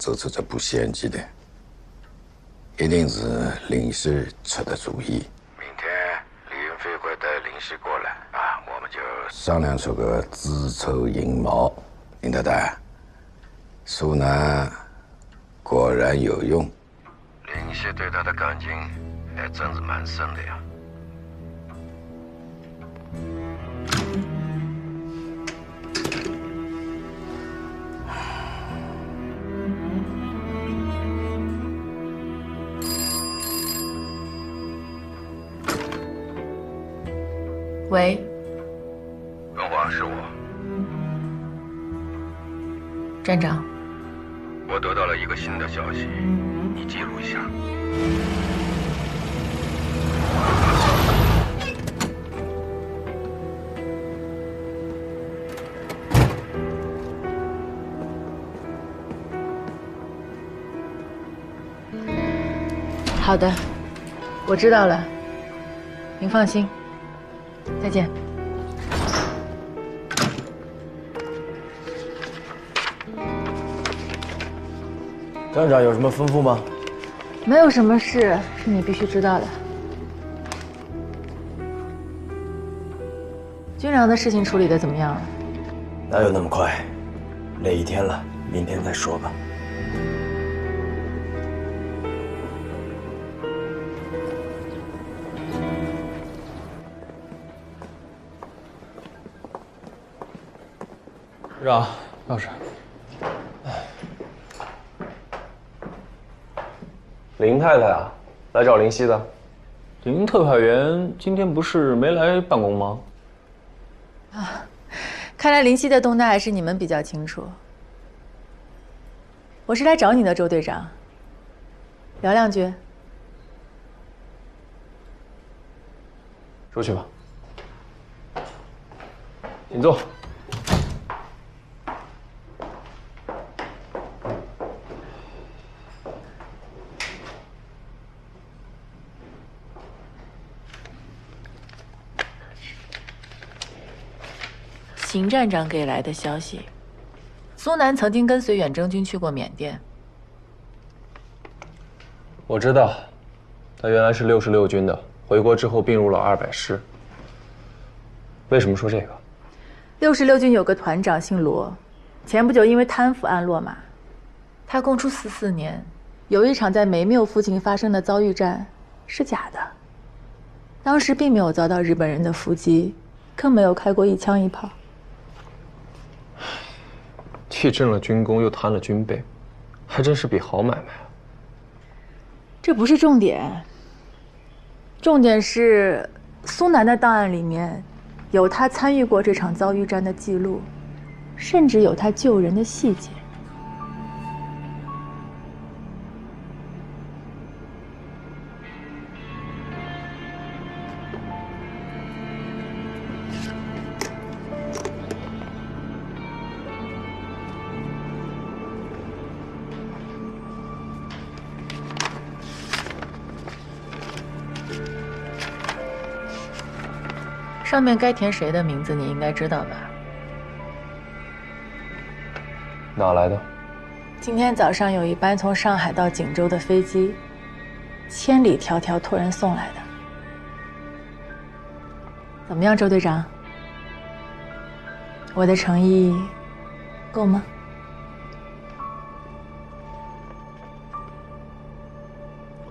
做出这步险计的，一定是林氏出的主意。明天李云飞会带林氏过来啊，我们就商量出个子丑寅卯。林太太，苏南果然有用，林氏对他的感情还真是蛮深的呀。 喂，荣华，是我。站长，我得到了一个新的消息，你记录一下。好的，我知道了，您放心。 再见。站长有什么吩咐吗？没有什么事是你必须知道的。军长的事情处理的怎么样了？哪有那么快？累一天了，明天再说吧。 队长，钥匙。林太太啊，来找林夕的。林特派员今天不是没来办公吗？啊，看来林夕的动态还是你们比较清楚。我是来找你的，周队长。聊两句。出去吧。请坐。 邢站长给来的消息，苏南曾经跟随远征军去过缅甸。我知道，他原来是66军的，回国之后并入了200师。为什么说这个66军有个团长姓罗，前不久因为贪腐案落马。他供出44年，有一场在梅缪附近发生的遭遇战是假的，当时并没有遭到日本人的伏击，更没有开过一枪一炮。 弃政了军功，又贪了军备，还真是笔好买卖啊！这不是重点，重点是苏南的档案里面有他参与过这场遭遇战的记录，甚至有他救人的细节。上面该填谁的名字，你应该知道吧？哪来的？今天早上有一班从上海到锦州的飞机，千里迢迢托人送来的。怎么样，周队长？我的诚意够吗？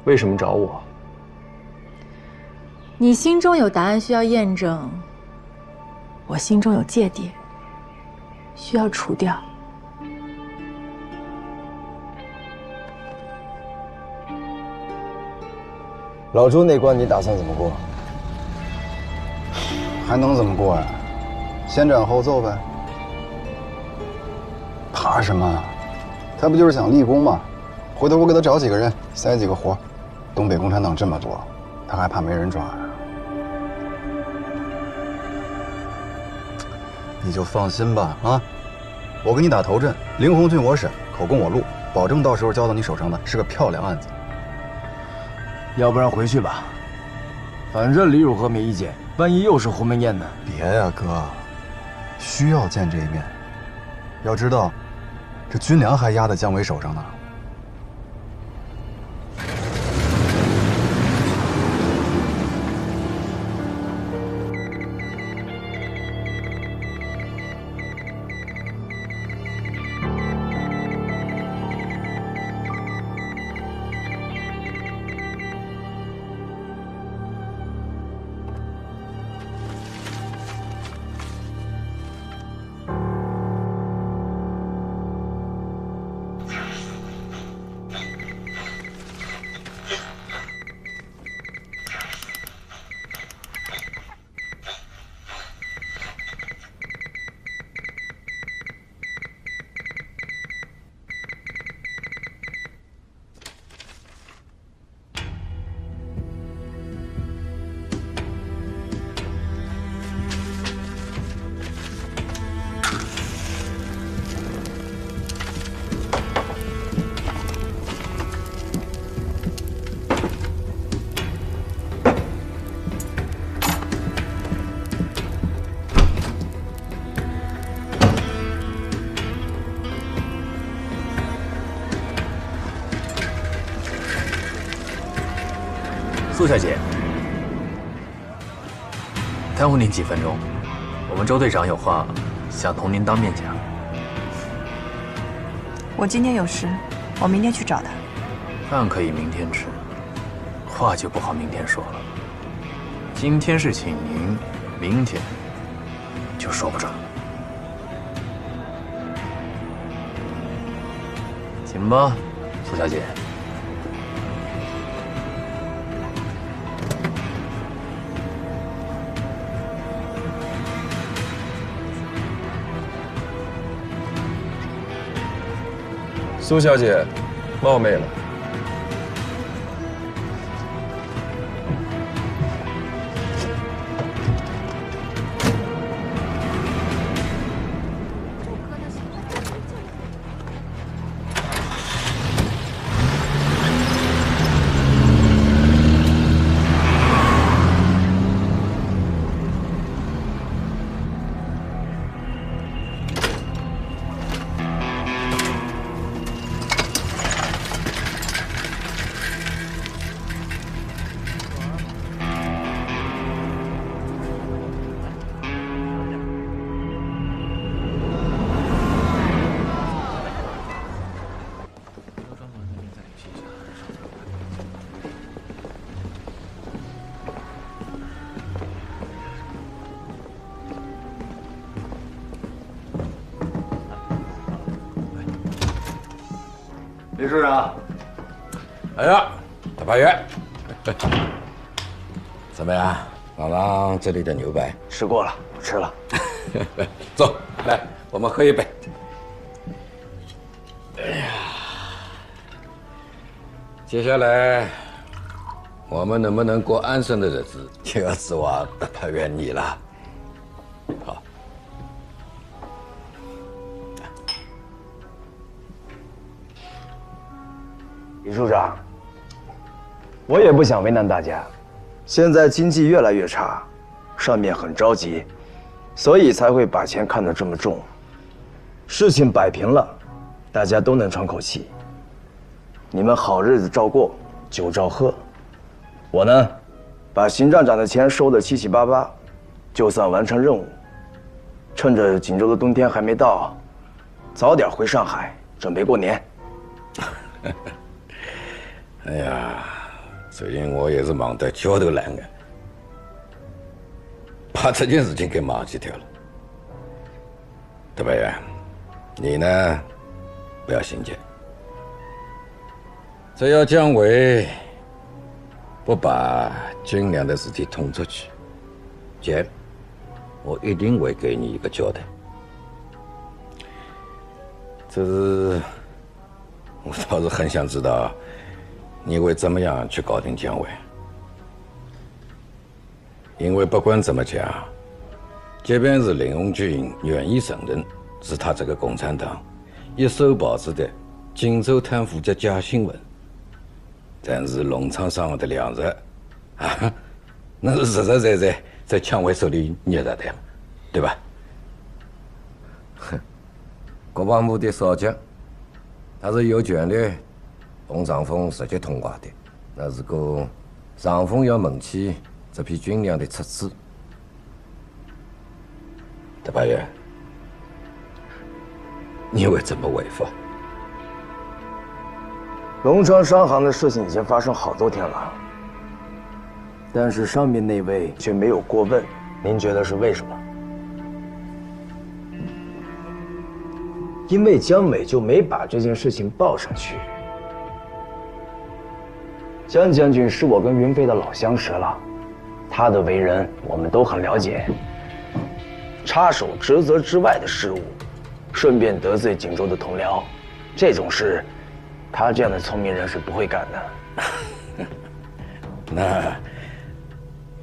为什么找我？ 你心中有答案需要验证，我心中有芥蒂，需要除掉。老朱那关你打算怎么过？还能怎么过呀？先斩后奏呗。怕什么？他不就是想立功吗？回头我给他找几个人，塞几个活。东北共产党这么多，他还怕没人抓呀？ 你就放心吧，啊！我给你打头阵，林红军我审，口供我录，保证到时候交到你手上的是个漂亮案子。要不然回去吧，反正李汝和没意见，万一又是鸿门宴呢？别呀，哥，需要见这一面。要知道，这军粮还压在姜维手上呢。苏小姐，耽误您几分钟，我们周队长有话想同您当面讲。我今天有事，我明天去找他。饭可以明天吃，话就不好明天说了。今天是请您，明天就说不准了。请吧，苏小姐。苏小姐，冒昧了。李处长，哎呀，大八月，怎么样？尝尝这里的牛排。吃过了，我吃了。走，来，我们喝一杯。哎呀，接下来我们能不能过安生的日子，就要指望大八月你了。好。李处长，我也不想为难大家。现在经济越来越差，上面很着急，所以才会把钱看得这么重。事情摆平了，大家都能喘口气。你们好日子照过，酒照喝。我呢，把邢站长的钱收得七七八八，就算完成任务。趁着锦州的冬天还没到，早点回上海，准备过年。哎呀，最近我也是忙得焦头烂额，把这件事情给忘记掉了。大白呀，你呢，不要心急，只要姜伟不把军粮的事情捅出去，姐，我一定会给你一个交代。只是我倒是很想知道你会怎么样去搞定姜伟，因为不管怎么讲，即便是林鸿军愿意承认是他这个共产党一手炮制的荆州贪腐的假新闻，但是农场上的粮食啊，那是实实在在在姜伟手里捏着的，对吧？哼，国防部的少将，他是有权利同长风直接通话的。那如果长风要问起这批军粮的出处，大八月，你会怎么回复？龙川商行的事情已经发生好多天了，但是上面那位却没有过问，您觉得是为什么？因为姜伟就没把这件事情报上去。姜将军是我跟云飞的老相识了，他的为人我们都很了解。插手职责之外的事务，顺便得罪锦州的同僚，这种事，他这样的聪明人是不会干的。那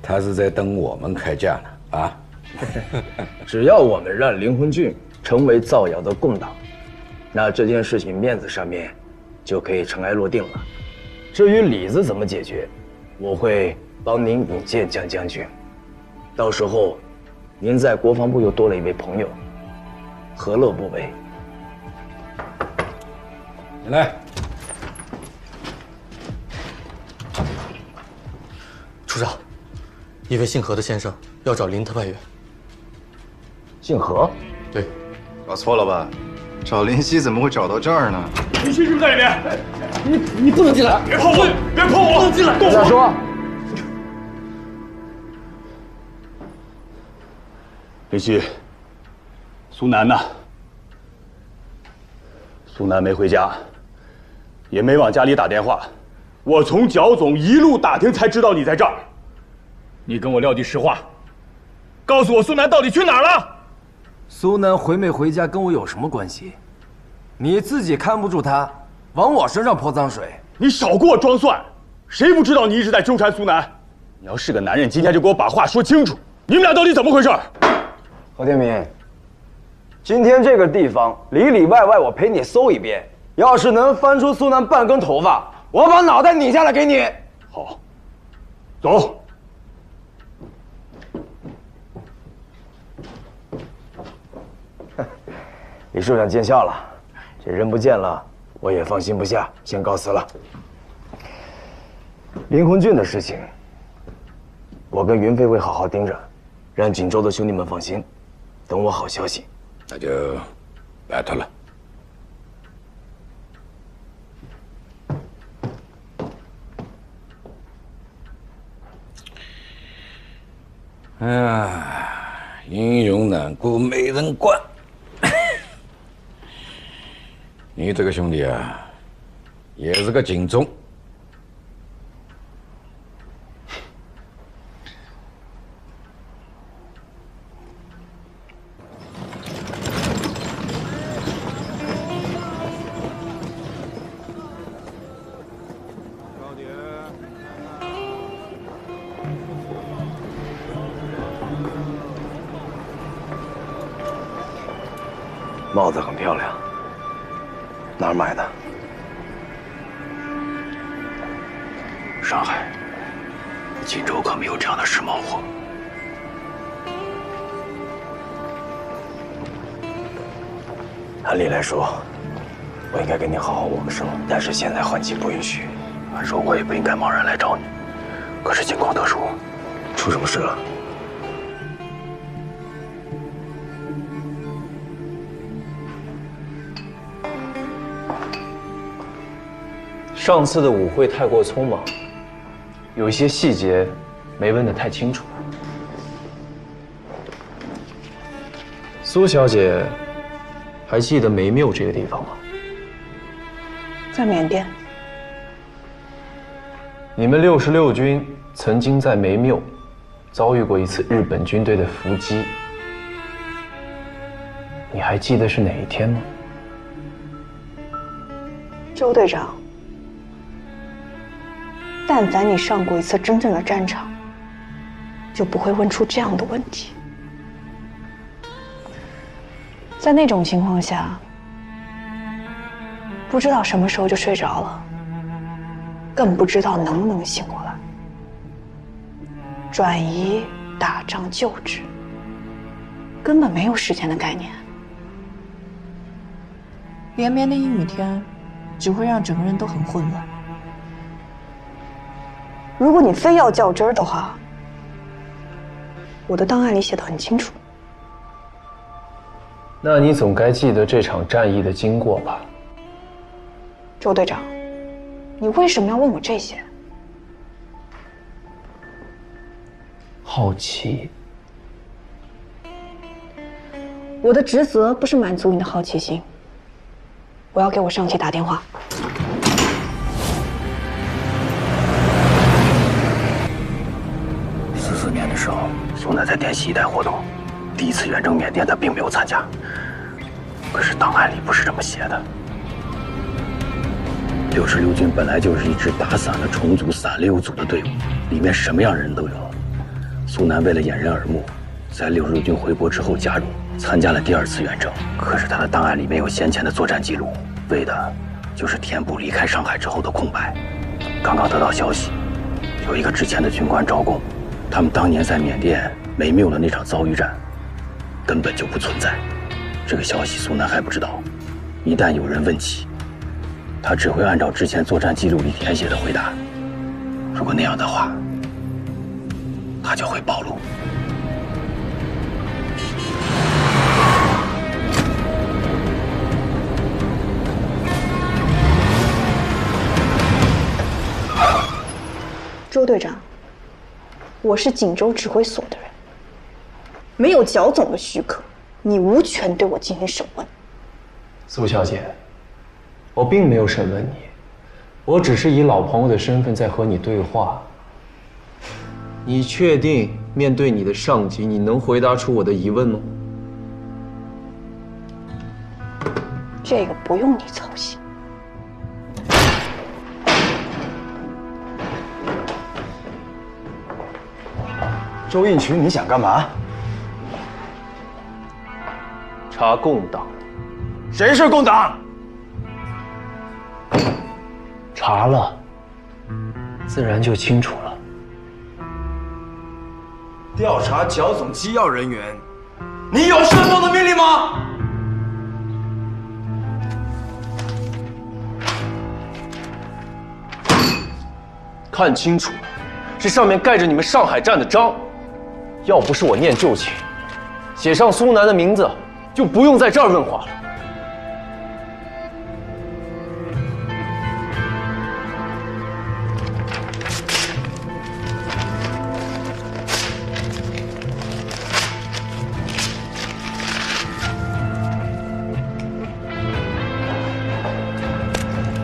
他是在等我们开价呢啊！只要我们让林鸿俊成为造谣的共党，那这件事情面子上面就可以尘埃落定了。至于里子怎么解决，我会帮您引荐姜将军。到时候，您在国防部又多了一位朋友，何乐不为？你来。处长，一位姓何的先生要找林特派员。姓何？对。搞错了吧？找林夕怎么会找到这儿呢？林夕是不是在里面？你不能进来！别碰我！别碰我！不能进来！再说。林夕，苏南呢？苏南没回家，也没往家里打电话。我从焦总一路打听才知道你在这儿。你跟我撂句实话，告诉我苏南到底去哪儿了？苏南回没回家跟我有什么关系？你自己看不住他，往我身上泼脏水。你少给我装蒜！谁不知道你一直在纠缠苏南？你要是个男人，今天就给我把话说清楚。你们俩到底怎么回事？何天明，今天这个地方里里外外我陪你搜一遍，要是能翻出苏南半根头发，我把脑袋拧下来给你。好，走。李处长见笑了，这人不见了，我也放心不下，先告辞了。林红俊的事情，我跟云飞会好好盯着，让锦州的兄弟们放心，等我好消息。那就拜托了。哎呀，英雄难过美人关。你这个兄弟啊，也是个警钟。帽子很漂亮，哪儿买的？上海，锦州可没有这样的时髦货。按理来说，我应该跟你好好握个手，但是现在环境不允许。按说我也不应该贸然来找你，可是情况特殊。出什么事了？上次的舞会太过匆忙，有一些细节没问得太清楚。苏小姐还记得梅缪这个地方吗？在缅甸。你们66军曾经在梅缪遭遇过一次日本军队的伏击，你还记得是哪一天吗？周队长，但凡你上过一次真正的战场，就不会问出这样的问题。在那种情况下，不知道什么时候就睡着了，更不知道能不能醒过来。转移、打仗、救治，根本没有时间的概念。连绵的阴雨天，只会让整个人都很混乱。如果你非要较真儿的话，我的档案里写得很清楚。那你总该记得这场战役的经过吧？周队长，你为什么要问我这些？好奇。我的职责不是满足你的好奇心，我要给我上级打电话。14年的时候，苏南在滇西一带活动，第一次远征缅甸他并没有参加，可是档案里不是这么写的。66军本来就是一支打散了重组散溜组的队伍，里面什么样的人都有。苏南为了掩人耳目，在66军回国之后加入，参加了第2次远征。可是他的档案里没有先前的作战记录，为的就是填补离开上海之后的空白。刚刚得到消息，有一个之前的军官招供，他们当年在缅甸梅缪的那场遭遇战根本就不存在。这个消息苏南还不知道，一旦有人问起，他只会按照之前作战记录里填写的回答。如果那样的话，他就会暴露。周队长，我是锦州指挥所的人，没有剿总的许可，你无权对我进行审问。苏小姐，我并没有审问你，我只是以老朋友的身份在和你对话。你确定面对你的上级，你能回答出我的疑问吗？这个不用你操心。周应渠，你想干嘛？查共党。谁是共党？查了，自然就清楚了。调查剿总机要人员，你有上头的命令吗？看清楚了，是上面盖着你们上海站的章。要不是我念旧情，写上苏南的名字，就不用在这儿问话了。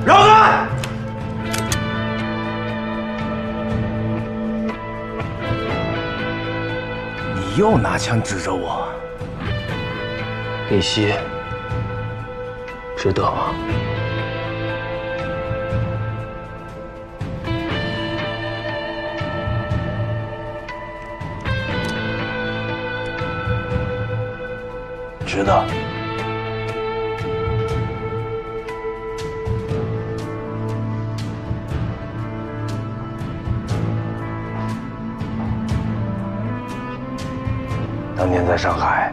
让开！你又拿枪指着我，李希，值得吗？值得。当年在上海，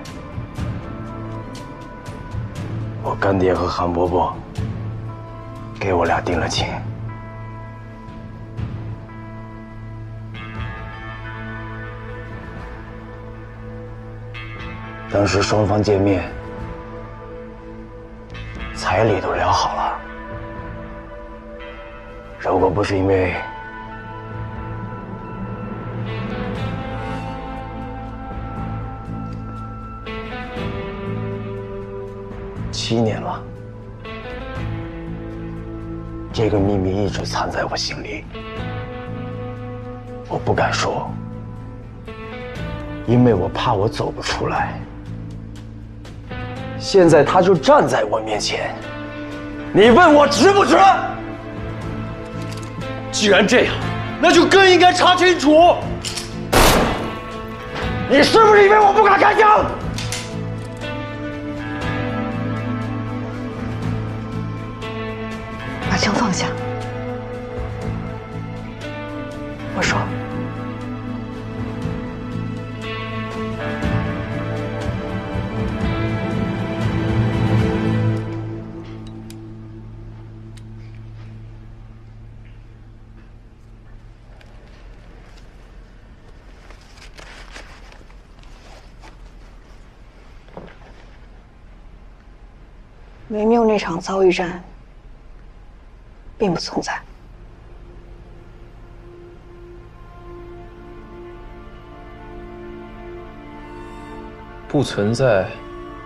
我干爹和韩伯伯给我俩定了情。当时双方见面，彩礼都聊好了。如果不是因为7年了，这个秘密一直藏在我心里，我不敢说，因为我怕我走不出来。现在他就站在我面前，你问我值不值？既然这样，那就更应该查清楚。你是不是以为我不敢开枪？把枪放下。我说，梅缪那场遭遇战并不存在。不存在，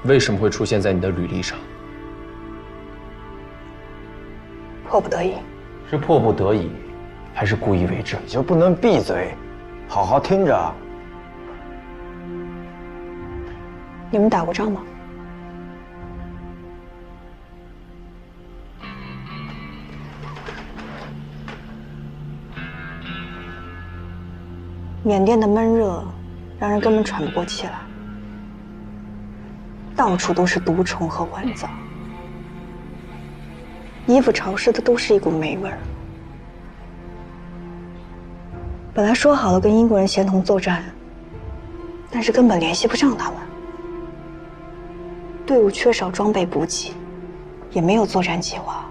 为什么会出现在你的履历上？迫不得已。是迫不得已，还是故意为之？你就不能闭嘴，好好听着？你们打过仗吗？缅甸的闷热让人根本喘不过气来，到处都是毒虫和蚊子，衣服潮湿的都是一股霉味儿。本来说好了跟英国人协同作战，但是根本联系不上他们，队伍缺少装备补给，也没有作战计划，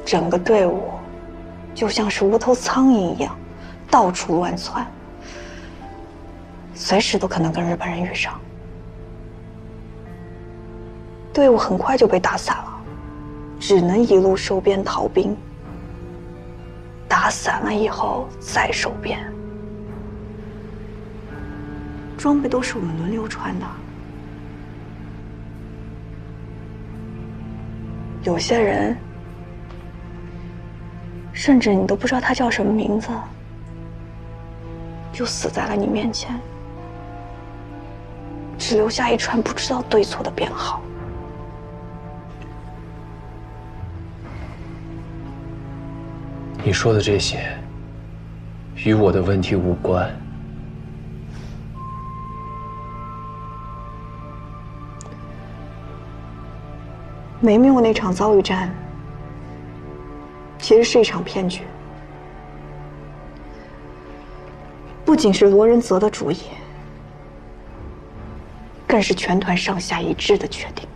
整个队伍就像是无头苍蝇一样，到处乱窜，随时都可能跟日本人遇上。队伍很快就被打散了，只能一路收编逃兵。打散了以后再收编，装备都是我们轮流穿的。有些人，甚至你都不知道他叫什么名字，就死在了你面前，只留下一串不知道对错的编号。你说的这些，与我的问题无关。梅缪那场遭遇战，其实是一场骗局，不仅是罗仁泽的主意，更是全团上下一致的决定。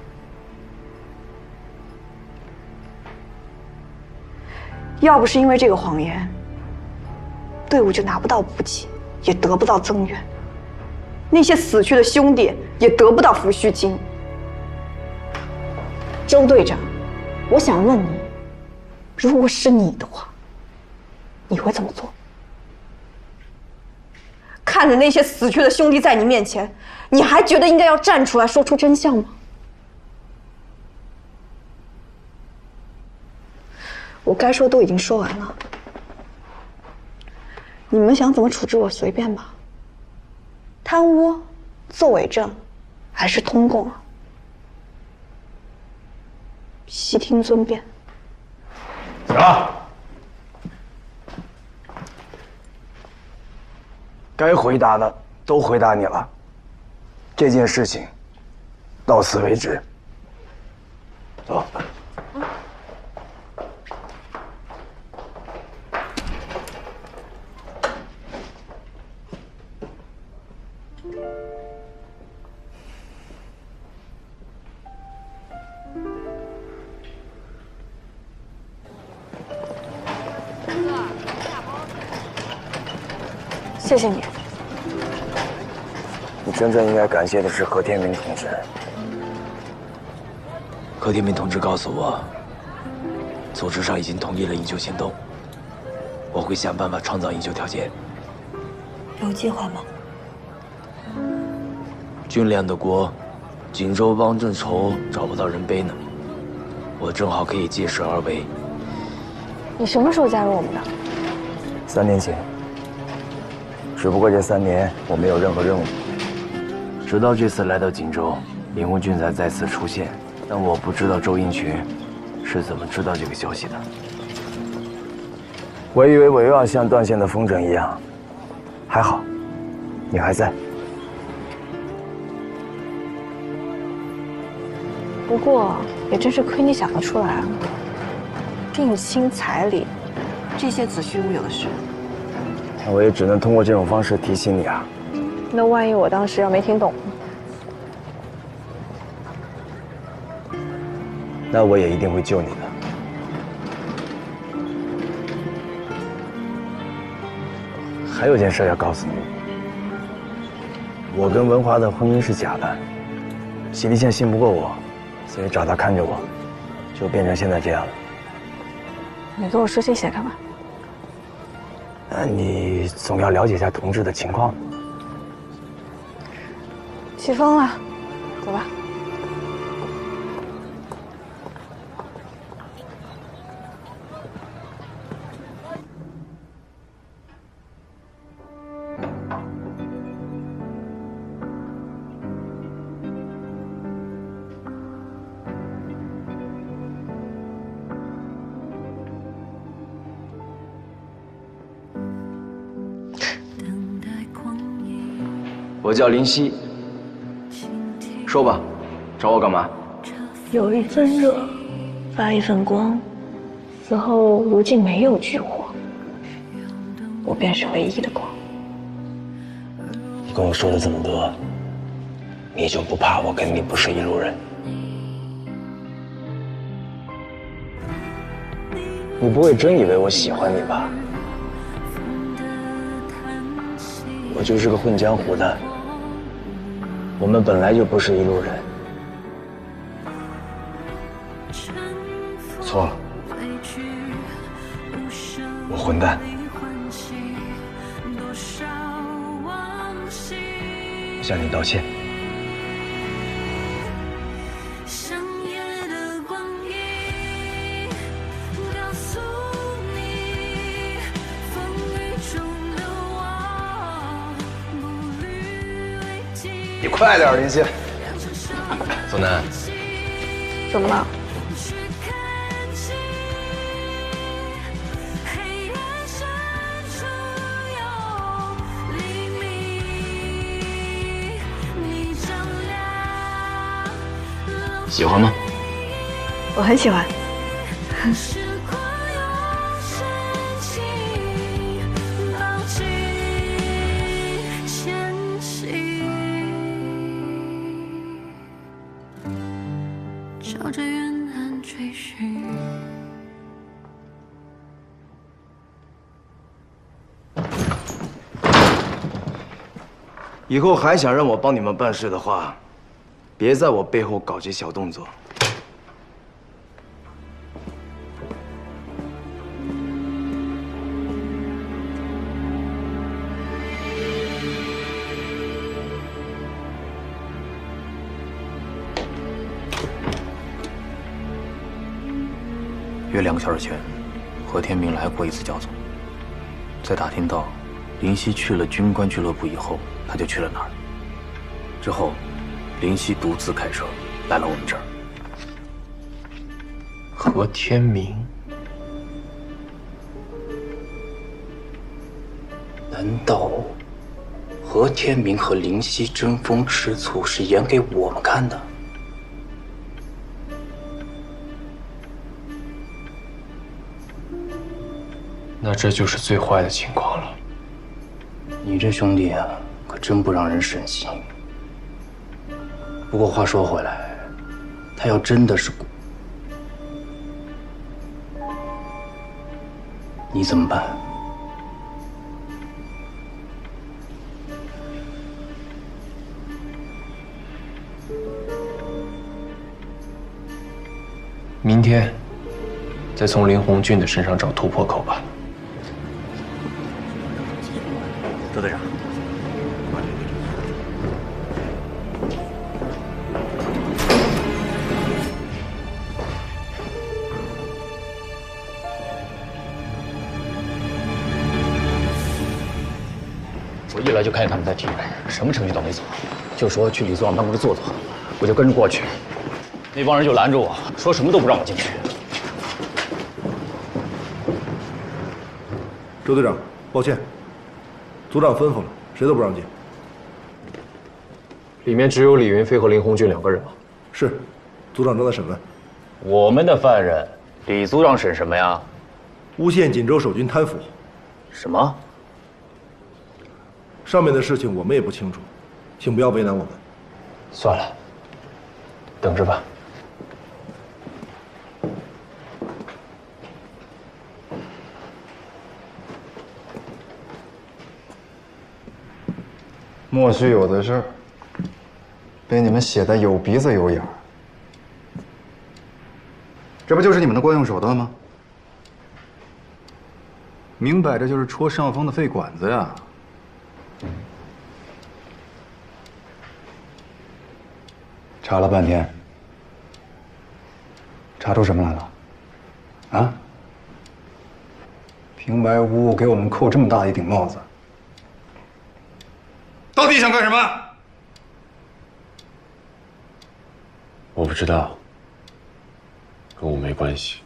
要不是因为这个谎言，队伍就拿不到补给，也得不到增援，那些死去的兄弟也得不到抚恤金。周队长，我想问你，如果是你的话，你会怎么做？看着那些死去的兄弟在你面前，你还觉得应该要站出来说出真相吗？我该说都已经说完了，你们想怎么处置我随便吧。贪污、作伪证，还是通共啊？悉听尊便。行了，该回答的都回答你了，这件事情到此为止。走。谢谢你。你真正应该感谢的是何天明同志。何天明同志告诉我，组织上已经同意了营救行动，我会想办法创造营救条件。有计划吗？军粮的锅，锦州帮正愁找不到人背呢，我正好可以借势而为。你什么时候加入我们的？3年前。只不过这3年我没有任何任务，直到这次来到锦州，林红俊才再次出现。但我不知道周英群是怎么知道这个消息的。我以为我又要像断线的风筝一样，还好，你还在。不过也真是亏你想得出来啊！定亲彩礼，这些子虚乌有的是。我也只能通过这种方式提醒你啊。那万一我当时要没听懂呢？那我也一定会救你的。还有件事要告诉你，我跟文华的婚姻是假的。席立宪信不过我，所以找他看着我，就变成现在这样了。你跟我说这些干嘛？那你总要了解一下同志的情况。起风了，走吧。我叫林夕，说吧，找我干嘛？有一份热，发一份光，死后如今没有炬火，我便是唯一的光。你跟我说了这么多，你就不怕我跟你不是一路人？你不会真以为我喜欢你吧？我就是个混江湖的，我们本来就不是一路人。错了，我混蛋，我向你道歉。你快点，林夕。苏南，怎么了？喜欢吗？我很喜欢。朝着远岸追寻。以后还想让我帮你们办事的话，别在我背后搞些小动作。约2个小时前，何天明来过一次焦总，在打听到林夕去了军官俱乐部以后，他就去了那儿。之后，林夕独自开车来了我们这儿。何天明，难道何天明和林夕争风吃醋是演给我们看的？那这就是最坏的情况了。你这兄弟啊，可真不让人省心。不过话说回来，他要真的是，你怎么办？明天再从林红俊的身上找突破口吧。周队长，我一来就看见他们在体院，什么程序都没做，就说去李组长办公室坐坐，我就跟着过去。那帮人就拦着我，说什么都不让我进去。周队长，抱歉，组长吩咐了，谁都不让进。里面只有李云飞和林红俊2个人吗？是，组长正在审问。我们的犯人，李组长审什么呀？诬陷锦州守军贪腐。什么？上面的事情我们也不清楚，请不要为难我们。算了，等着吧。莫须有的事儿，被你们写得有鼻子有眼儿，这不就是你们的惯用手段吗？明摆着就是戳上峰的肺管子呀！查了半天，查出什么来了？啊？平白无故给我们扣这么大一顶帽子，到底想干什么？我不知道，跟我没关系。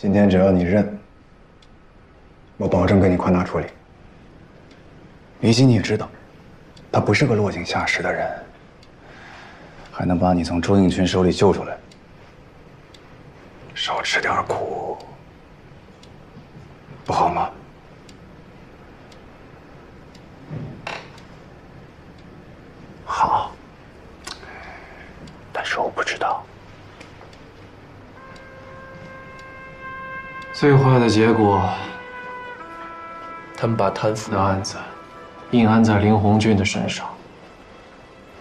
今天只要你认，我保证给你宽大处理。林夕你也知道，他不是个落井下石的人，还能把你从周应群手里救出来，少吃点苦，不好吗？好，但是我不知道。最坏的结果，他们把贪腐的案子硬安在林红军的身上。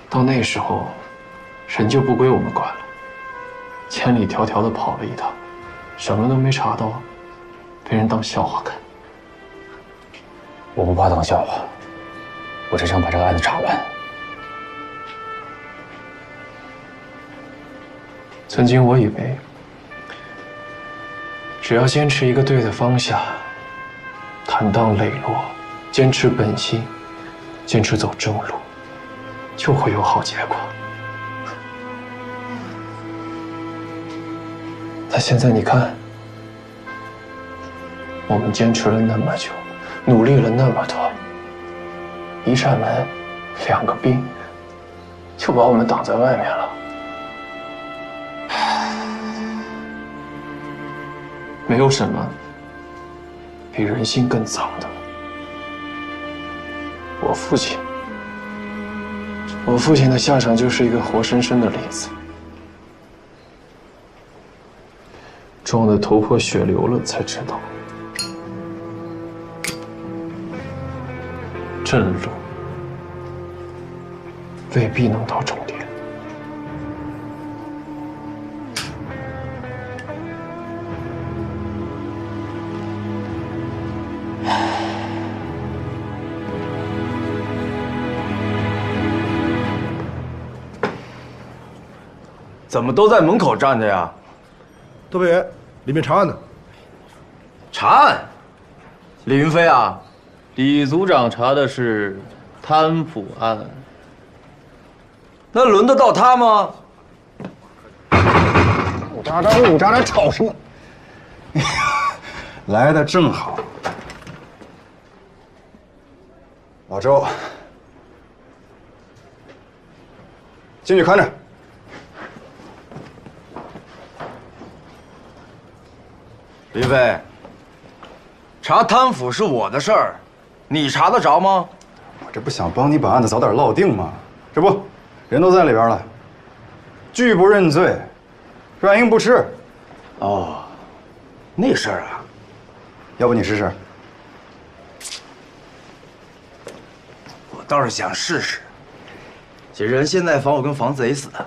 到那时候，人就不归我们管了，千里迢迢的跑了一趟，什么都没查到，被人当笑话看。我不怕当笑话，我只想把这个案子查完。曾经我以为，只要坚持一个对的方向，坦荡磊落，坚持本心，坚持走正路，就会有好结果。但现在你看，我们坚持了那么久，努力了那么多，一扇门，2个兵，就把我们挡在外面了。没有什么比人心更脏的。我父亲的下场就是一个活生生的例子，撞得头破血流了才知道，正路未必能到终点。怎么都在门口站着呀？特派员，里面查案呢。查案？李云飞啊？李组长查的是贪腐案。那轮得到他吗？呜喳喳，呜喳喳，吵什么？来的正好。老周，进去看着。李飞，查贪腐是我的事儿，你查得着吗？我这不想帮你把案子早点落定吗？这不，人都在里边了，拒不认罪，软硬不吃。哦，那事儿啊，要不你试试？我倒是想试试。这人现在防我跟防贼似的，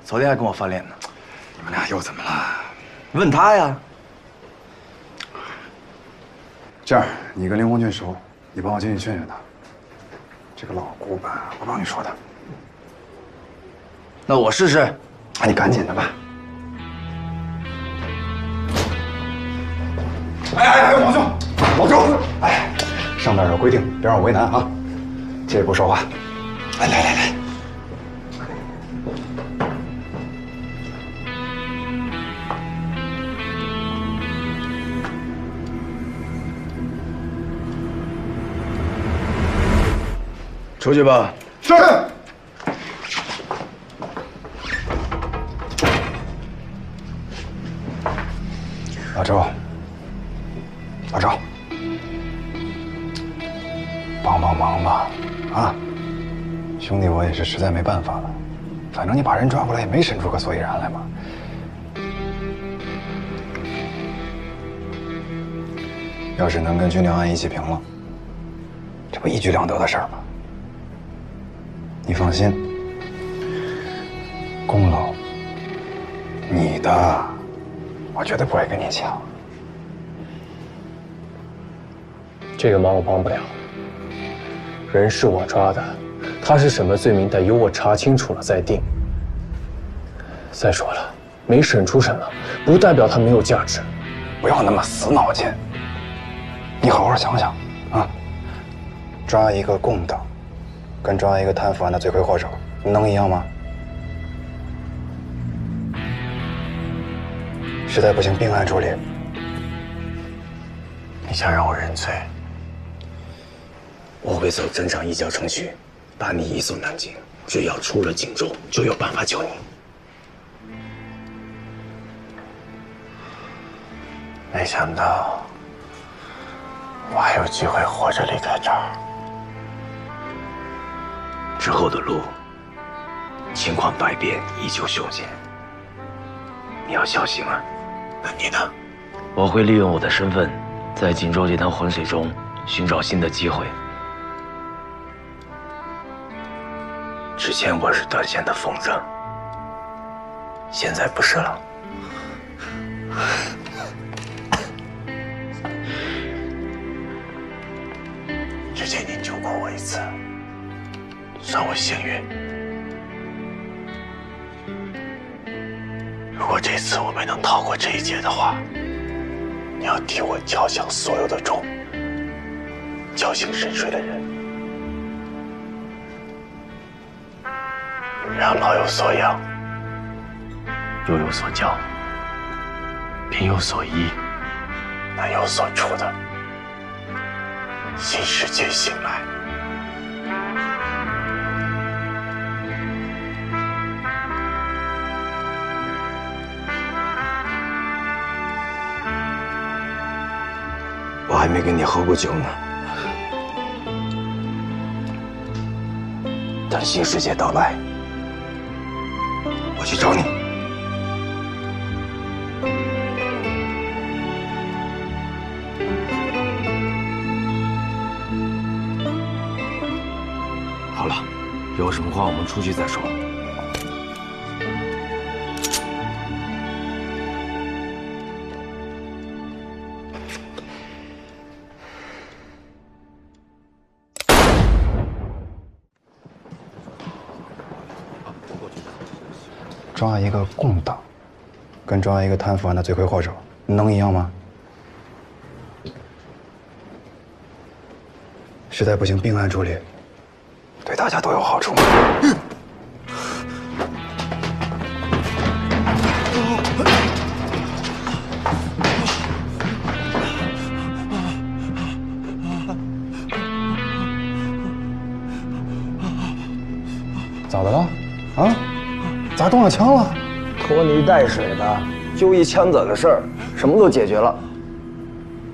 昨天还跟我翻脸呢。你们俩又怎么了？问他呀。这样，你跟林红俊熟，你帮我进去劝劝他。这个老古板，我帮你说他。那我试试。哎，你赶紧的吧。哎，王兄，老周，哎，上面有规定，别让我为难啊。这步说话。来。出去吧。是。老周，帮忙吧，啊！兄弟，我也是实在没办法了。反正你把人抓过来也没审出个所以然来嘛。要是能跟军调案一起平了，这不一举两得的事儿吗？你放心，功劳你的，我绝对不会跟你抢。这个忙我帮不了，人是我抓的，他是什么罪名，得由我查清楚了再定。再说了，没审出什么，不代表他没有价值。不要那么死脑筋，你好好想想啊！抓一个共党，跟抓一个贪腐案的罪魁祸首，能一样吗？实在不行并案处理。你想让我认罪？我会走正常移交程序，把你移送南京。只要出了荆州，就有办法救你。没想到我还有机会活着离开这儿。之后的路，情况百变，依旧凶险，你要小心啊。那你呢？我会利用我的身份，在荆州这滩浑水中寻找新的机会。之前我是段县的疯子，现在不是了。之前你救过我一次，算我幸运。如果这次我没能逃过这一劫的话，你要替我敲响所有的钟，叫醒沉睡的人，让老有所养，幼有所教，贫有所依，难有所处的新世界醒来。我还没跟你喝过酒呢，等新世界到来，我去找你。好了，有什么话我们出去再说。抓一个共党，跟抓一个贪腐案的罪魁祸首，能一样吗？实在不行并案处理，对大家都有好处。咋的了？啊？咋中了枪了？拖泥带水的，就一枪子的事儿，什么都解决了。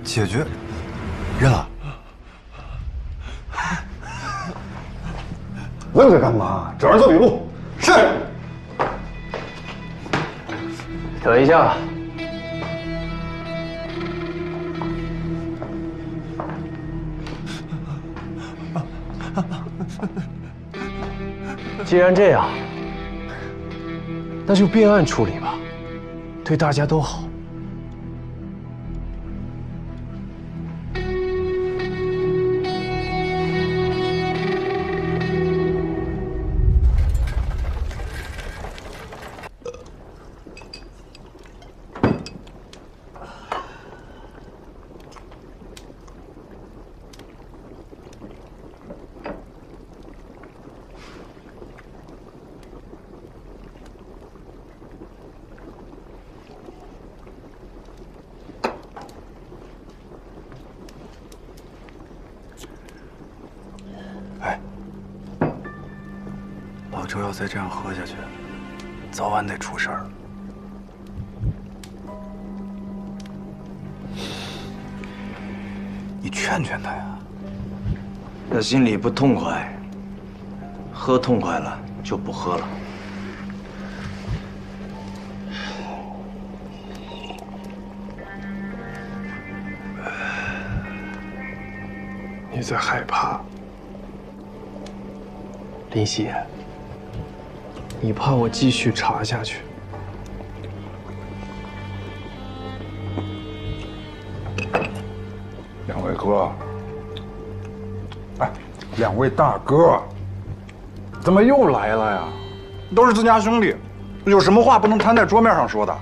解决？认了？愣着干嘛？找人做笔录。是。等一下。既然这样，那就并案处理吧，对大家都好。老周要再这样喝下去，早晚得出事儿。你劝劝他呀。他心里不痛快，喝痛快了就不喝了。你在害怕？林夕，你怕我继续查下去？两位哥，哎，两位大哥，怎么又来了呀？都是自家兄弟，有什么话不能摊在桌面上说的？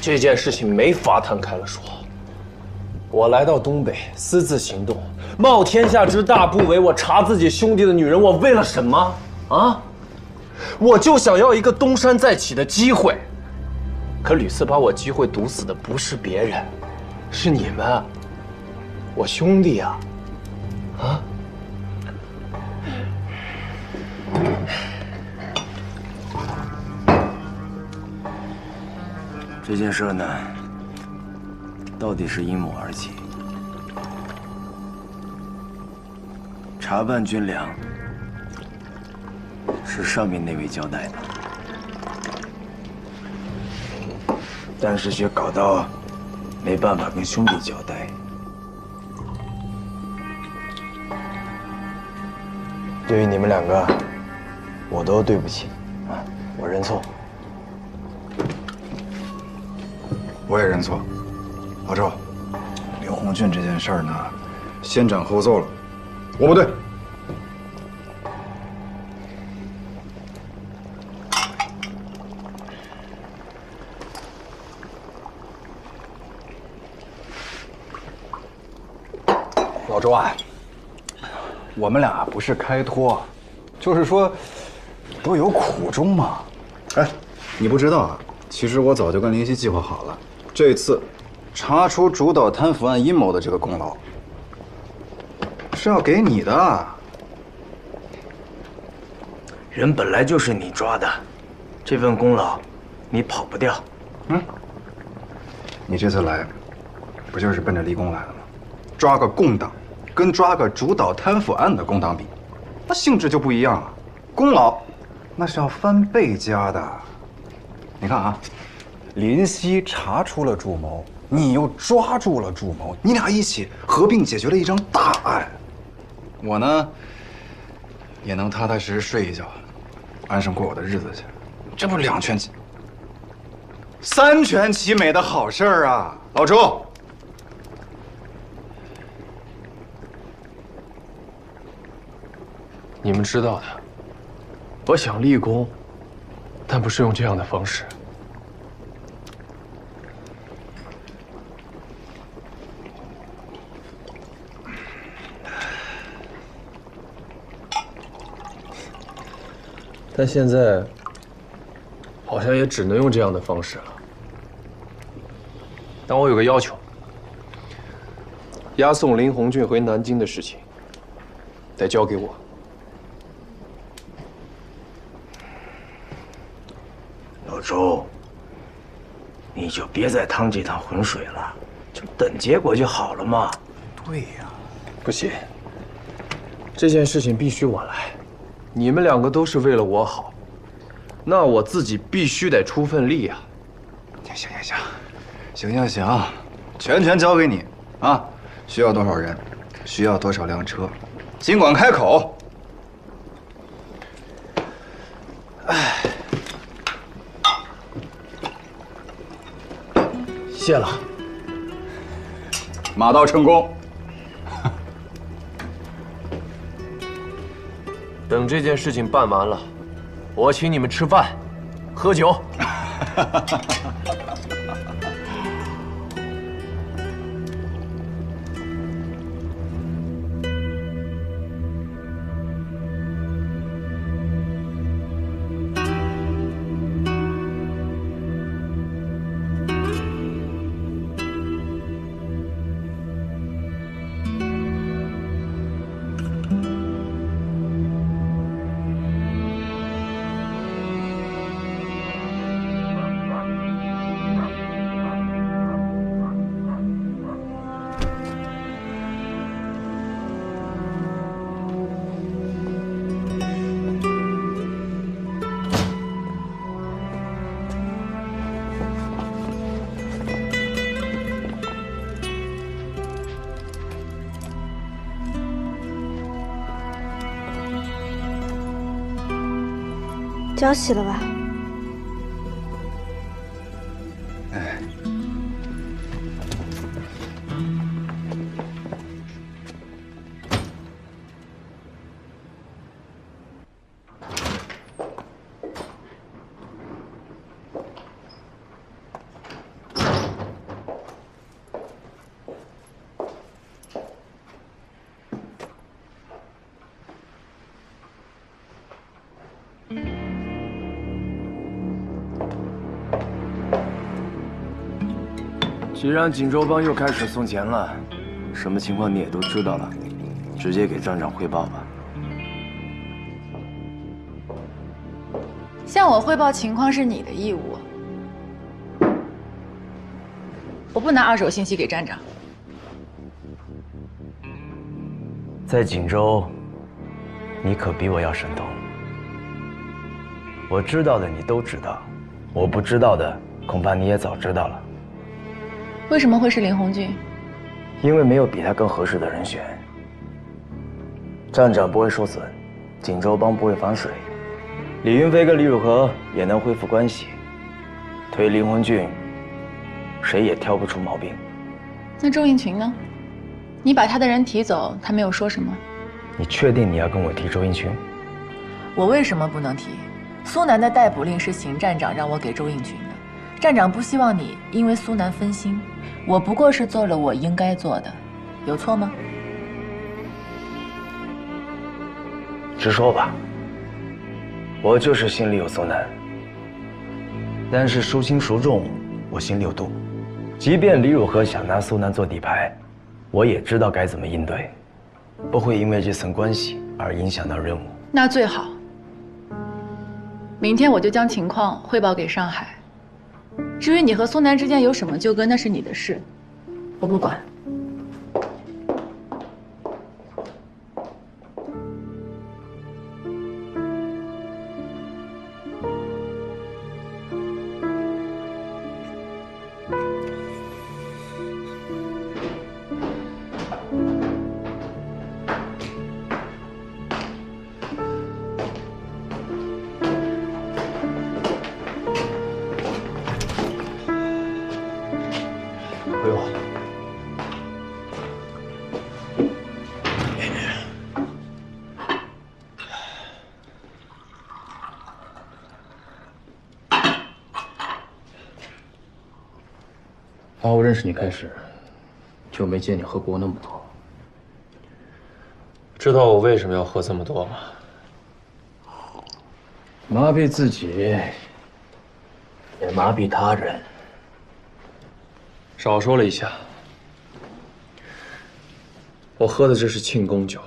这件事情没法摊开了说。我来到东北，私自行动，冒天下之大不韪，我查自己兄弟的女人，我为了什么？啊？我就想要一个东山再起的机会。可屡次把我机会堵死的不是别人，是你们，我兄弟啊！啊！这件事呢，到底是因某而起。查办军粮是上面那位交代的，但是却搞到没办法跟兄弟交代。对于你们两个，我都对不起啊，我认错。我也认错。老周，刘洪俊这件事儿呢，先斩后奏了，我不对。老周啊，我们俩不是开脱，就是说都有苦衷嘛。哎，你不知道啊，其实我早就跟林夕计划好了，这次查出主导贪腐案阴谋的这个功劳是要给你的。人本来就是你抓的，这份功劳你跑不掉。你这次来，不就是奔着立功来了吗？抓个共党，跟抓个主导贪腐案的共党比，那性质就不一样了。功劳那是要翻倍加的。你看啊，林夕查出了主谋，你又抓住了主谋，你俩一起合并解决了一桩大案。我呢，也能踏踏实实睡一觉，安生过我的日子去。这不两全其三全其美的好事儿啊，老周。你们知道的，我想立功，但不是用这样的方式。但现在好像也只能用这样的方式了。但我有个要求，押送林鸿俊回南京的事情得交给我。老周，你就别再趟这趟浑水了，就等结果就好了嘛。对呀，不行，这件事情必须我来。你们两个都是为了我好，那我自己必须得出份力啊！行，全交给你啊！需要多少人，需要多少辆车，尽管开口。哎，谢了。马到成功。等这件事情办完了，我请你们吃饭、喝酒。交洗了吧？哎，既然锦州帮又开始送钱了，什么情况你也都知道了，直接给站长汇报吧。向我汇报情况是你的义务，我不拿二手信息给站长。在锦州，你可比我要神通。我知道的你都知道，我不知道的恐怕你也早知道了。为什么会是林鸿俊？因为没有比他更合适的人选。站长不会受损，锦州帮不会反水，李云飞跟李汝和也能恢复关系，推林鸿俊，谁也挑不出毛病。那周应群呢？你把他的人提走，他没有说什么。你确定你要跟我提周应群？我为什么不能提？苏南的逮捕令是邢站长让我给周应群的，站长不希望你因为苏南分心，我不过是做了我应该做的，有错吗？直说吧，我就是心里有苏南，但是孰轻孰重，我心里有度。即便李汝和想拿苏南做底牌，我也知道该怎么应对，不会因为这层关系而影响到任务。那最好。明天我就将情况汇报给上海。至于你和苏南之间有什么纠葛，那是你的事，我不管。回我。打我认识你开始，就没见你喝过那么多。知道我为什么要喝这么多吗？麻痹自己，也麻痹他人。少说了一下，我喝的这是庆功酒。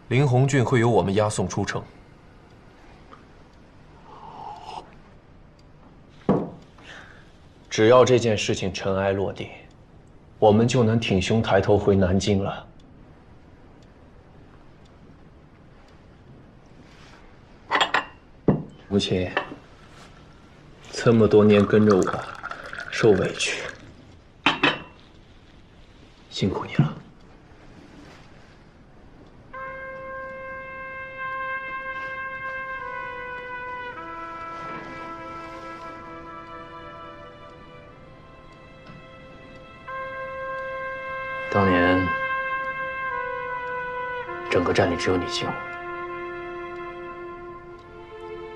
林鸿俊会由我们押送出城。只要这件事情尘埃落定，我们就能挺胸抬头回南京了。母亲，这么多年跟着我，受委屈，辛苦你了。当年，整个站里只有你信我，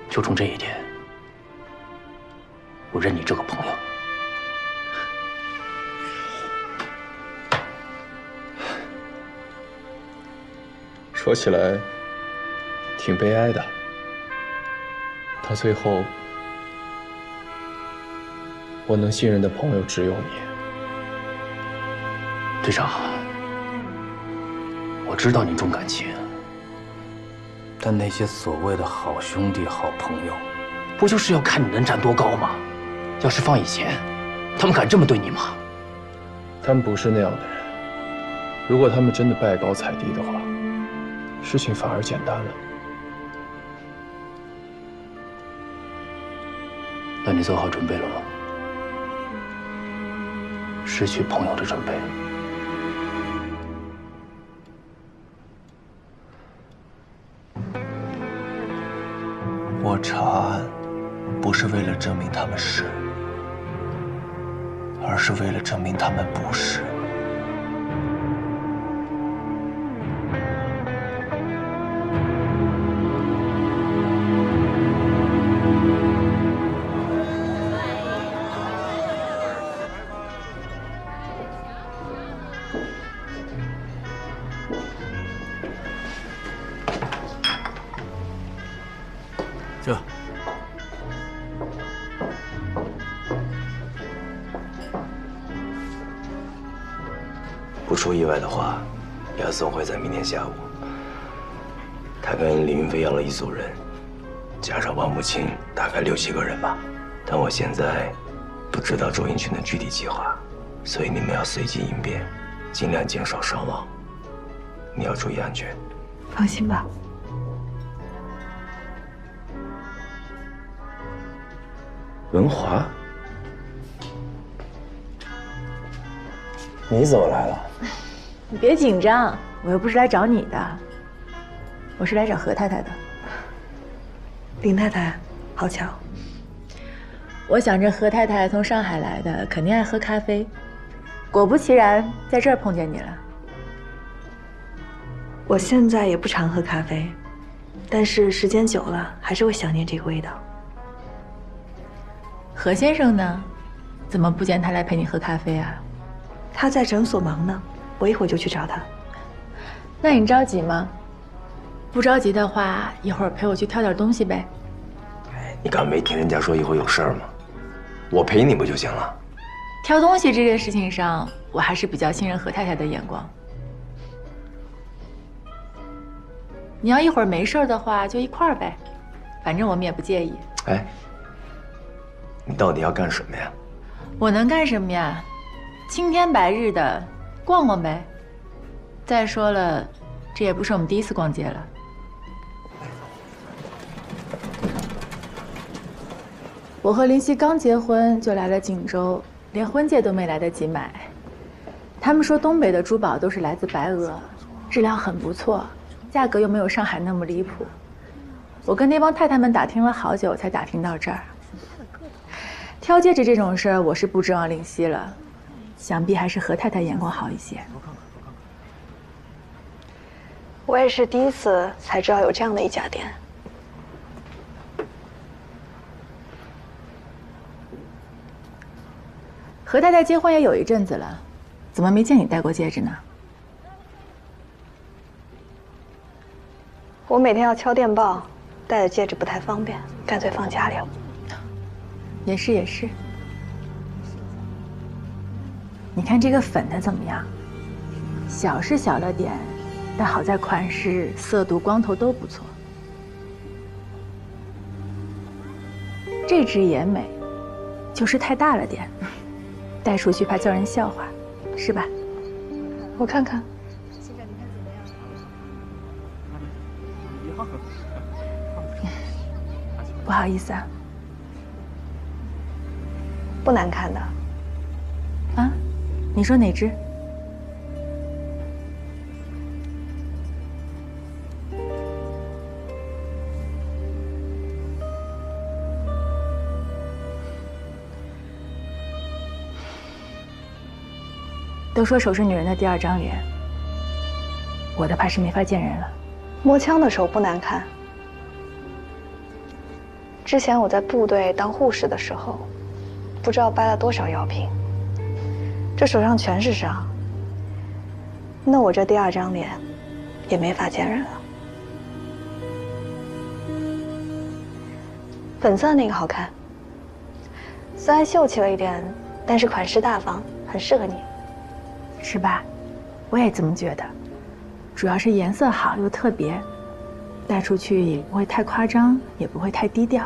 就冲这一点，我认你这个朋友。说起来，挺悲哀的。到最后，我能信任的朋友只有你。队长，我知道您重感情，但那些所谓的好兄弟、好朋友，不就是要看你能站多高吗？要是放以前，他们敢这么对你吗？他们不是那样的人。如果他们真的拜高踩低的话，事情反而简单了。那你做好准备了吗？失去朋友的准备。我查案，不是为了证明他们是，而是为了证明他们不是。这。不出意外的话，押送会在明天下午。他跟李云飞要了一组人，加上王慕清，大概6、7个人吧。但我现在不知道周应群的具体计划。所以你们要随机应变，尽量减少伤亡。你要注意安全。放心吧。文华，你怎么来了？你别紧张，我又不是来找你的，我是来找何太太的。林太太，好巧。我想着何太太从上海来的，肯定爱喝咖啡，果不其然，在这儿碰见你了。我现在也不常喝咖啡，但是时间久了，还是会想念这个味道。何先生呢？怎么不见他来陪你喝咖啡啊？他在诊所忙呢，我一会儿就去找他。那你着急吗？不着急的话，一会儿陪我去挑点东西呗。你刚没听人家说一会儿有事儿吗？我陪你不就行了？挑东西这件事情上，我还是比较信任何太太的眼光。你要一会儿没事的话，就一块儿呗，反正我们也不介意。哎，你到底要干什么呀？我能干什么呀？青天白日的，逛逛呗。再说了，这也不是我们第一次逛街了。我和林夕刚结婚就来了锦州，连婚戒都没来得及买。他们说东北的珠宝都是来自白俄，质量很不错，价格又没有上海那么离谱。我跟那帮太太们打听了好久，才打听到这儿。挑戒指这种事儿，我是不指望林夕了，想必还是何太太眼光好一些。我也是第一次才知道有这样的一家店。何太太结婚也有一阵子了，怎么没见你戴过戒指呢？我每天要敲电报，戴着戒指不太方便，干脆放家里了。也是也是。你看这个粉的怎么样？小是小了点，但好在款式、色度、光头都不错。这只也美，就是太大了点，戴出去怕叫人笑话，是吧？我看看。不好意思啊。不难看的。啊？你说哪只？都说手是女人的第二张脸，我的怕是没法见人了。摸枪的手不难看。之前我在部队当护士的时候，不知道掰了多少药瓶，这手上全是伤。那我这第二张脸，也没法见人了。粉色那个好看，虽然秀气了一点，但是款式大方，很适合你。是吧？我也这么觉得，主要是颜色好又特别，戴出去也不会太夸张，也不会太低调。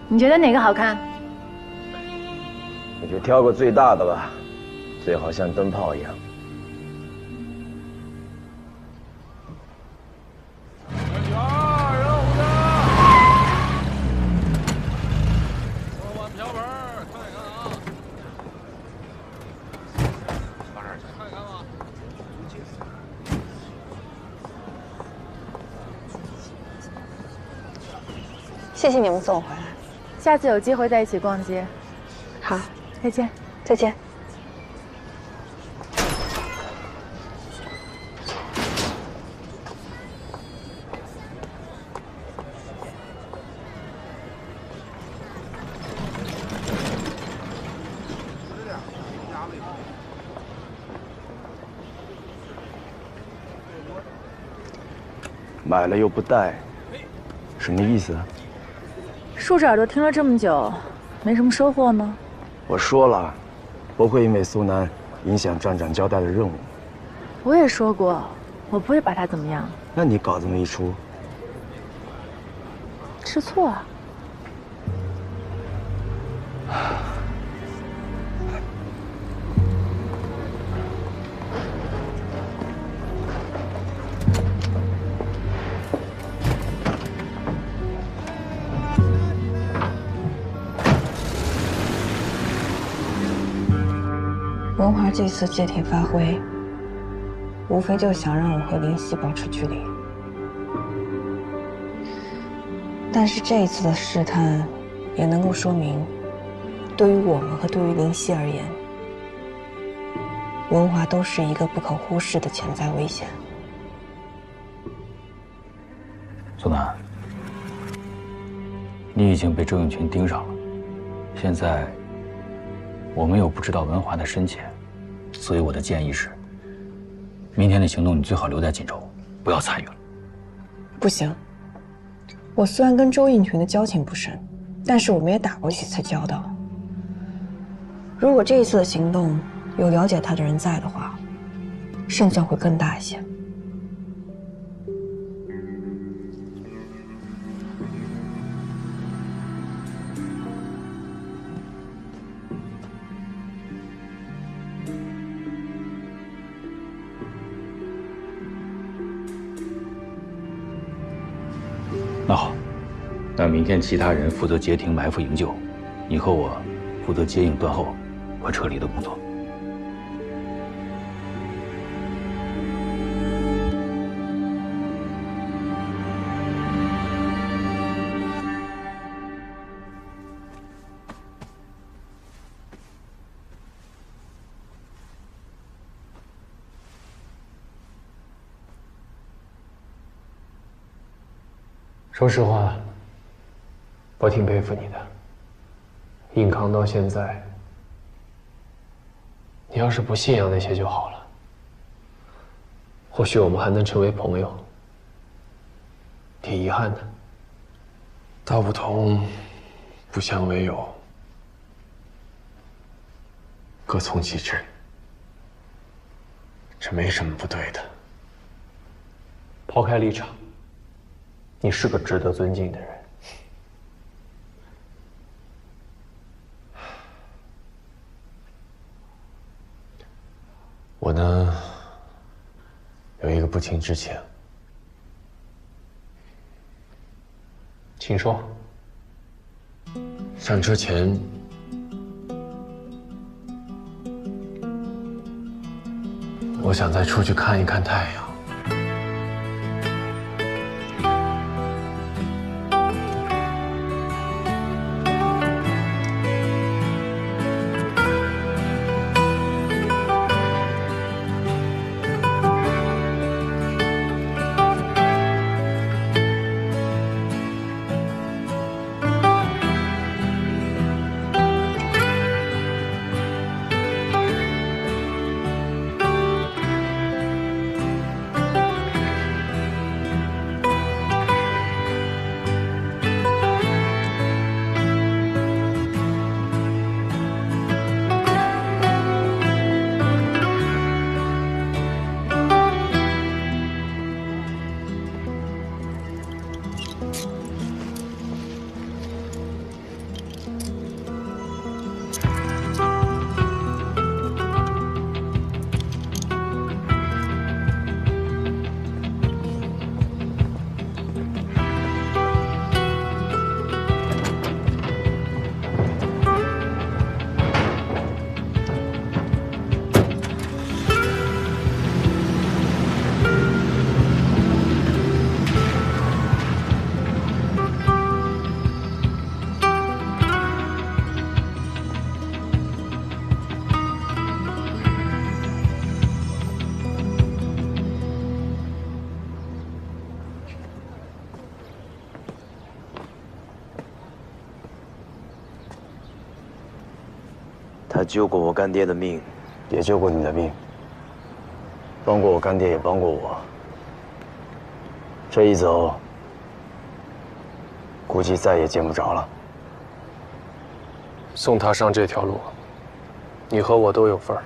你觉得哪个好看？你就挑个最大的吧，最好像灯泡一样。谢谢你们送我回来，下次有机会再一起逛街。好，再见。再见。买了又不戴，什么意思啊？竖着耳朵听了这么久，没什么收获吗？我说了，不会因为苏南影响站长交代的任务。我也说过，我不会把他怎么样。那你搞这么一出，吃醋啊？文华这次借题发挥，无非就想让我和林夕保持距离。但是这一次的试探，也能够说明，对于我们和对于林夕而言，文华都是一个不可忽视的潜在危险。苏南，你已经被周永群盯上了，现在我们又不知道文华的深浅，所以我的建议是，明天的行动你最好留在锦州，不要参与了。不行，我虽然跟周应群的交情不深，但是我们也打过几次交道。如果这一次的行动有了解他的人在的话，胜算会更大一些。那好，那明天其他人负责截停、埋伏、营救，你和我负责接应、断后和撤离的工作。说实话，我挺佩服你的，硬扛到现在。你要是不信仰那些就好了，或许我们还能成为朋友。挺遗憾的，道不同，不相为友，各从其志，这没什么不对的。抛开立场，你是个值得尊敬的人。我呢，有一个不情之请，请说。上车前，我想再出去看一看太阳。他救过我干爹的命，也救过你的命，帮过我干爹，也帮过我。这一走，估计再也见不着了。送他上这条路，你和我都有份儿。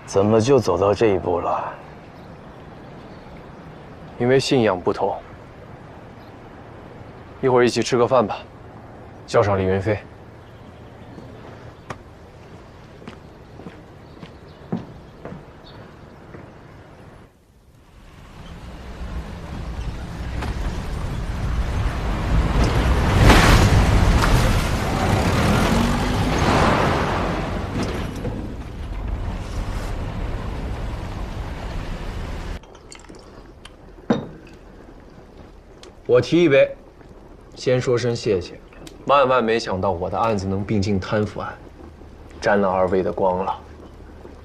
怎么就走到这一步了？因为信仰不同。一会儿一起吃个饭吧，叫上李云飞。我提一杯，先说声谢谢。万万没想到我的案子能并进贪腐案，沾了二位的光了。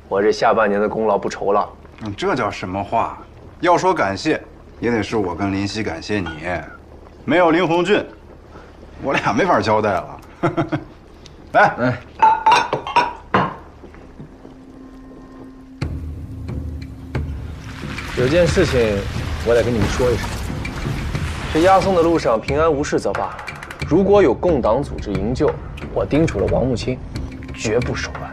我这下半年的功劳不愁了。这叫什么话？要说感谢，也得是我跟林夕感谢你。没有林鸿俊，我俩没法交代了。来，有件事情我得跟你们说一声。这押送的路上平安无事则罢了，如果有共党组织营救，我叮嘱了王木青，绝不手软。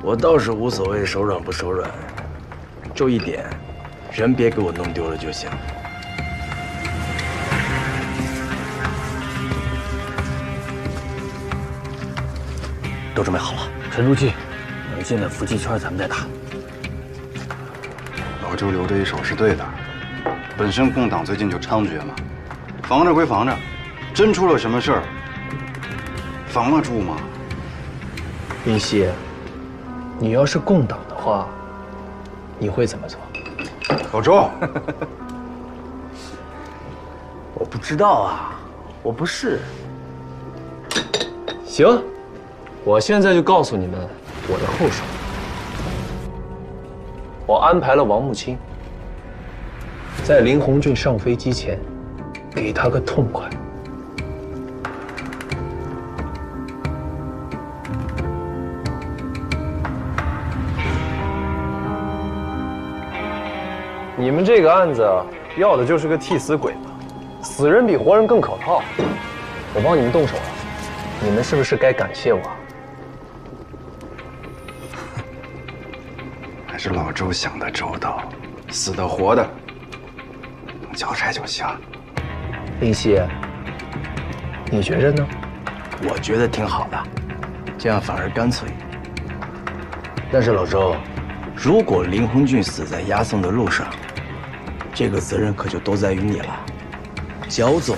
我倒是无所谓手软不手软，就一点，人别给我弄丢了就行。都准备好了，沉住气，等现在伏击圈咱们再打。老周留这一手是对的，本身共党最近就猖獗嘛，防着归防着，真出了什么事儿，防得住吗？林夕，你要是共党的话，你会怎么做？老周，我不知道啊，我不是。行，我现在就告诉你们我的后手。我安排了王木青，在林鸿俊上飞机前，给他个痛快。你们这个案子要的就是个替死鬼嘛，死人比活人更可靠。我帮你们动手了，你们是不是该感谢我？还是老周想得周到，死的活的，能交差就行。林夕，你觉着呢？我觉得挺好的，这样反而干脆。但是老周，如果林鸿俊死在押送的路上，这个责任可就都在于你了。焦总，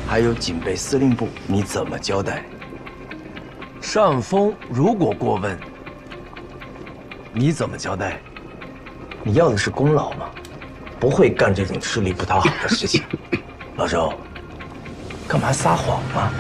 还有警备司令部，你怎么交代？上峰如果过问，你怎么交代？你要的是功劳吗？不会干这种吃力不讨好的事情。老周，干嘛撒谎啊？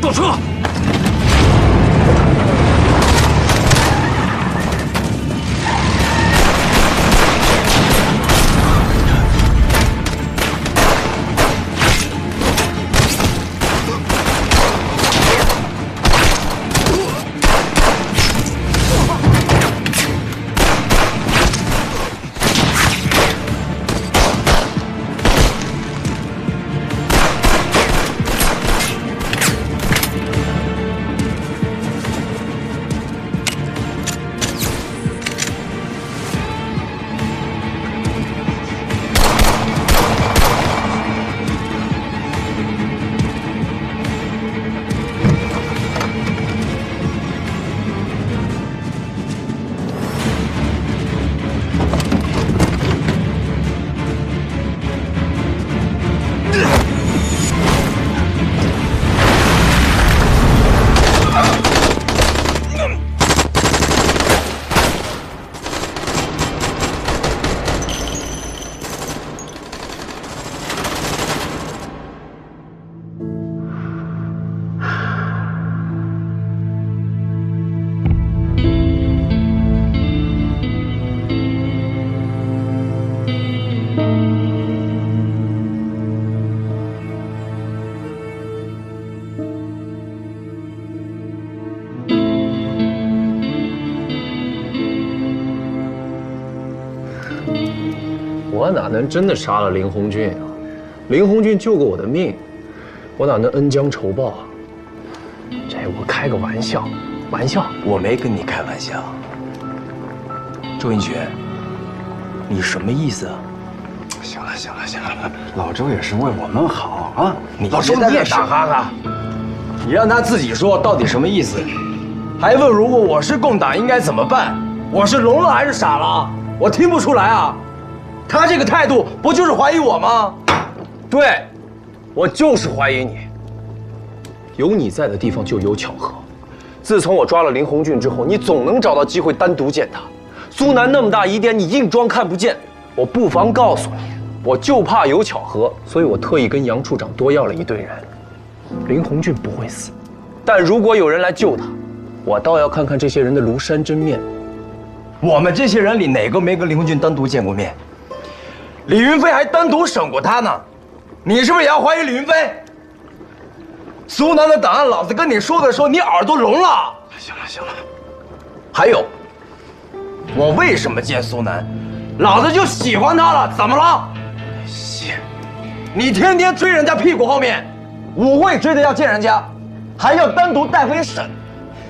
倒车！我哪能真的杀了林红俊啊？林红俊救过我的命，我哪能恩将仇报啊？这我开个玩笑，玩笑。我没跟你开玩笑。周映雪，你什么意思啊？行了，行了，行了，老周也是为我们好啊！老周你也打哈哈，你让他自己说到底什么意思？还问如果我是共党应该怎么办？我是聋了还是傻了？我听不出来啊！他这个态度不就是怀疑我吗？对，我就是怀疑你。有你在的地方就有巧合。自从我抓了林红俊之后，你总能找到机会单独见他。苏南那么大疑点，你硬装看不见。我不妨告诉你，我就怕有巧合，所以我特意跟杨处长多要了一队人。林红俊不会死，但如果有人来救他，我倒要看看这些人的庐山真面目。我们这些人里哪个没跟林红俊单独见过面？李云飞还单独审过他呢，你是不是也要怀疑李云飞？苏南的档案，老子跟你说的时候，你耳朵聋了。行了，行了。还有，我为什么见苏南？老子就喜欢他了，怎么了？你天天追人家屁股后面，舞会追着要见人家，还要单独带回审。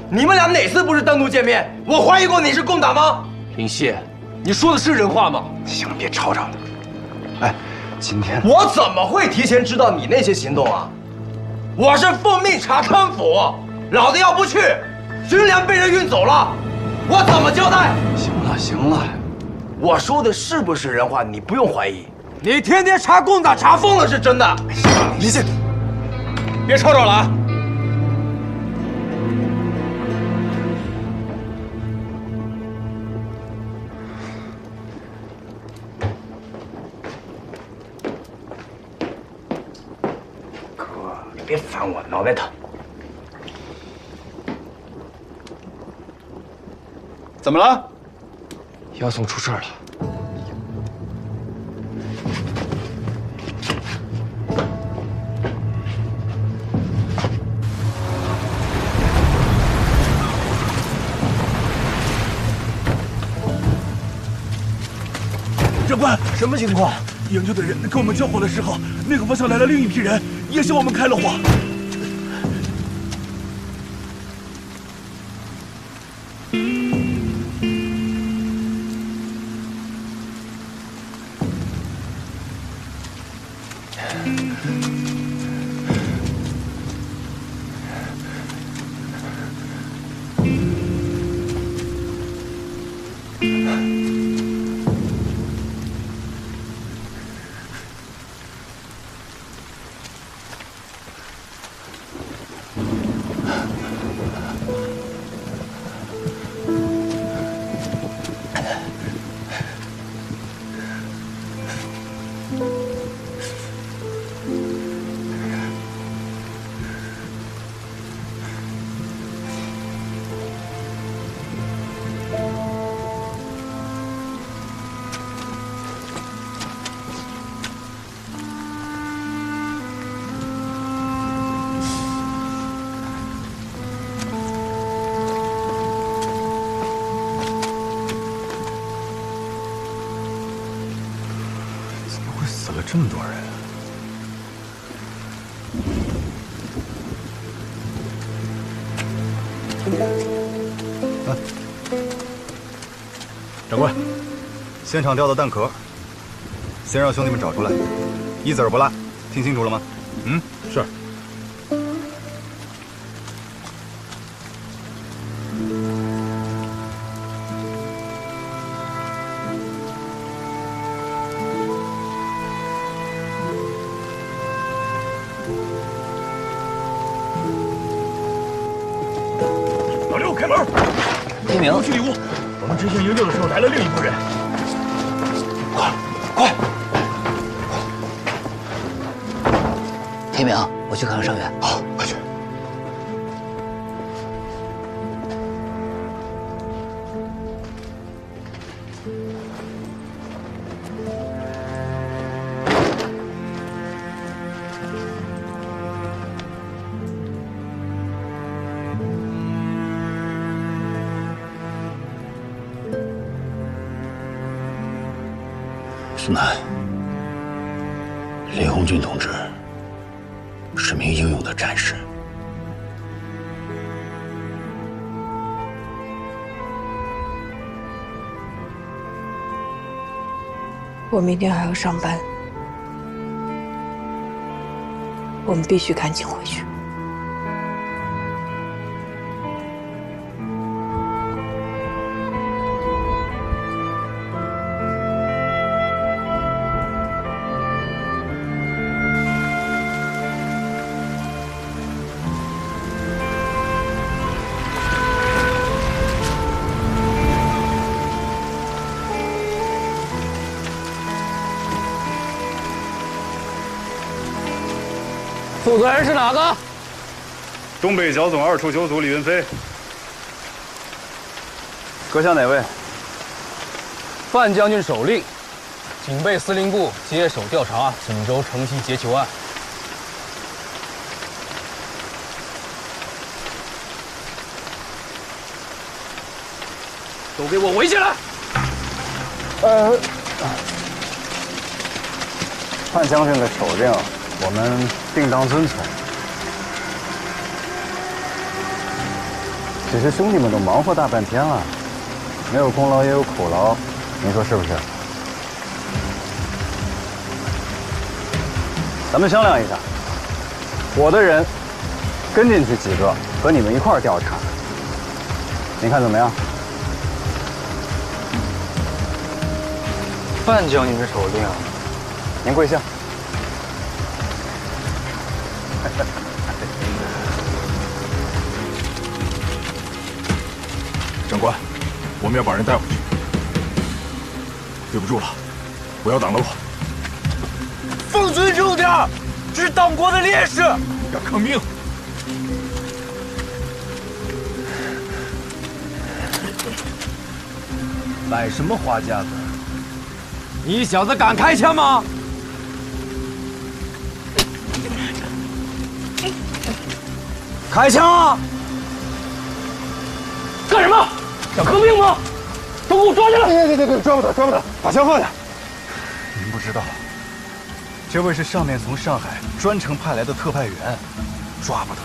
你们俩哪次不是单独见面？我怀疑过你是共党吗？林夕，你说的是人话吗？行了，别吵吵了。哎，今天我怎么会提前知道你那些行动啊？我是奉命查贪腐，老子要不去，军粮被人运走了，我怎么交代？行了，行了。我说的是不是人话？你不用怀疑。你天天查共党查疯了是真的。李信，别吵吵了啊！哥，你别烦我，脑袋疼。怎么了？押送出事儿了。长官，什么情况？营救的人跟我们交火的时候，那个方向来了另一批人，也向我们开了火。死了这么多人。长官，现场掉的弹壳，先让兄弟们找出来，一子儿不落，听清楚了吗？嗯，是。老刘，开门！天明，收取礼物。我们之前营救的时候来了另一拨人。快！天明，我去看看伤员。好，快去。是苏南，林红军同志是名英勇的战士。我明天还要上班，我们必须赶紧回去。负责人是哪个？东北剿总2处9组李云飞。阁下哪位？范将军手令，警备司令部接手调查锦州城西劫囚案。都给我围起来！范将军的手令，我们定当遵从。只是兄弟们都忙活大半天了，没有功劳也有苦劳，您说是不是？咱们商量一下，我的人跟进去几个，和你们一块儿调查，您看怎么样？范将军的手令，您跪下。长官，我们要把人带回去。对不住了，不要挡了我。放尊重点，这是党国的烈士，要抗命。摆什么花架子？你小子敢开枪吗？开枪啊！干什么？想革命吗？都给我抓起来！别，抓不得，抓不得，把枪放下。您不知道，这位是上面从上海专程派来的特派员，抓不得。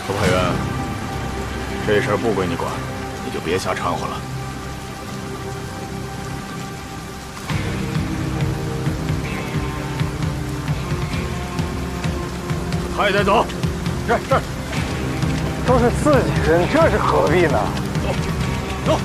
特派员，这事儿不归你管，你就别瞎掺和了。他也带走。是，都是自己人，这是何必呢？走，走。